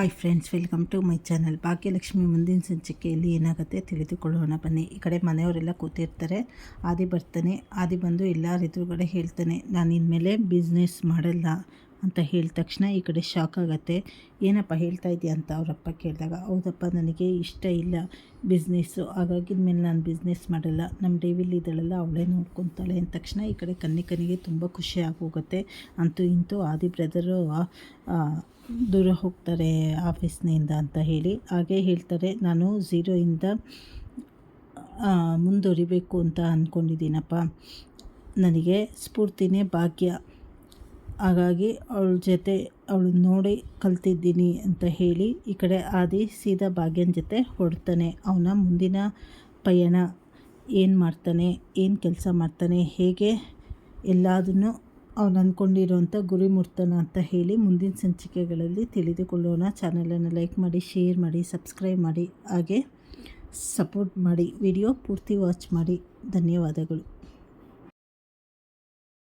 Hi friends, welcome to my channel. Bhagyalakshmi ಮುಂದಿನ ಸಂಚಿಕೆಯಲ್ಲಿ ಏನಾಗುತ್ತೆ ತಿಳಿದುಕೊಳ್ಳೋಣ ಬನ್ನಿ. ಈ ಕಡೆ ಮನೆಯವರೆಲ್ಲ ಕೂತಿರ್ತಾರೆ. ಆದಿ ಬರ್ತಾನೆ. ಆದಿ ಬಂದು ಎಲ್ಲರ ಎದುರುಗಡೆ ಹೇಳ್ತಾನೆ, ನಾನು ಇನ್ಮೇಲೆ ಬಿಸ್ನೆಸ್ ಮಾಡಲ್ಲ ಅಂತ ಹೇಳಿದ ತಕ್ಷಣ ಈ ಕಡೆ ಶಾಕ್ ಆಗುತ್ತೆ. ಏನಪ್ಪ ಹೇಳ್ತಾ ಇದೆಯಾ ಅಂತ ಅವರಪ್ಪ ಕೇಳಿದಾಗ, ಹೌದಪ್ಪ ನನಗೆ ಇಷ್ಟ ಇಲ್ಲ ಬಿಸ್ನೆಸ್ಸು, ಹಾಗಾಗಿ ಇನ್ಮೇಲೆ ನಾನು ಬಿಸ್ನೆಸ್ ಮಾಡಲ್ಲ, ನಮ್ಮ ಡೇವಿಲ್ ಇದ್ದಳೆಲ್ಲ ಅವಳೇ ನೋಡ್ಕೊತಾಳೆ ಅಂದ ತಕ್ಷಣ ಈ ಕಡೆ ಕನ್ನಿಗೆ ತುಂಬ ಖುಷಿ ಆಗೋಗುತ್ತೆ. ಅಂತೂ ಇಂತೂ ಆದಿ ಬ್ರದರು ದೂರ ಹೋಗ್ತಾರೆ ಆಫೀಸ್ನಿಂದ ಅಂತ ಹೇಳಿ. ಹಾಗೆ ಹೇಳ್ತಾರೆ, ನಾನು ಝೀರೋಯಿಂದ ಮುಂದುವರಿಬೇಕು ಅಂತ ಅಂದ್ಕೊಂಡಿದ್ದೀನಪ್ಪ, ನನಗೆ ಸ್ಫೂರ್ತಿನೇ ಭಾಗ್ಯ, ಹಾಗಾಗಿ ಅವಳ ಜೊತೆ ಅವಳು ನೋಡಿ ಕಲ್ತಿದ್ದೀನಿ ಅಂತ ಹೇಳಿ ಈ ಕಡೆ ಆದಿ ಸೀದಾ ಭಾಗ್ಯನ ಜೊತೆ ಹೊಡ್ತಾನೆ. ಅವನ ಮುಂದಿನ ಪಯಣ ಏನು ಮಾಡ್ತಾನೆ, ಏನು ಕೆಲಸ ಮಾಡ್ತಾನೆ, ಹೇಗೆ ಎಲ್ಲದನ್ನು ಅವನು ಅಂದ್ಕೊಂಡಿರೋಂಥ ಗುರಿ ಮುಟ್ತಾನ ಅಂತ ಹೇಳಿ ಮುಂದಿನ ಸಂಚಿಕೆಗಳಲ್ಲಿ ತಿಳಿದುಕೊಳ್ಳೋಣ. ಚಾನಲನ್ನು ಲೈಕ್ ಮಾಡಿ, ಶೇರ್ ಮಾಡಿ, ಸಬ್ಸ್ಕ್ರೈಬ್ ಮಾಡಿ, ಹಾಗೆ ಸಪೋರ್ಟ್ ಮಾಡಿ. ವಿಡಿಯೋ ಪೂರ್ತಿ ವಾಚ್ ಮಾಡಿ. ಧನ್ಯವಾದಗಳು.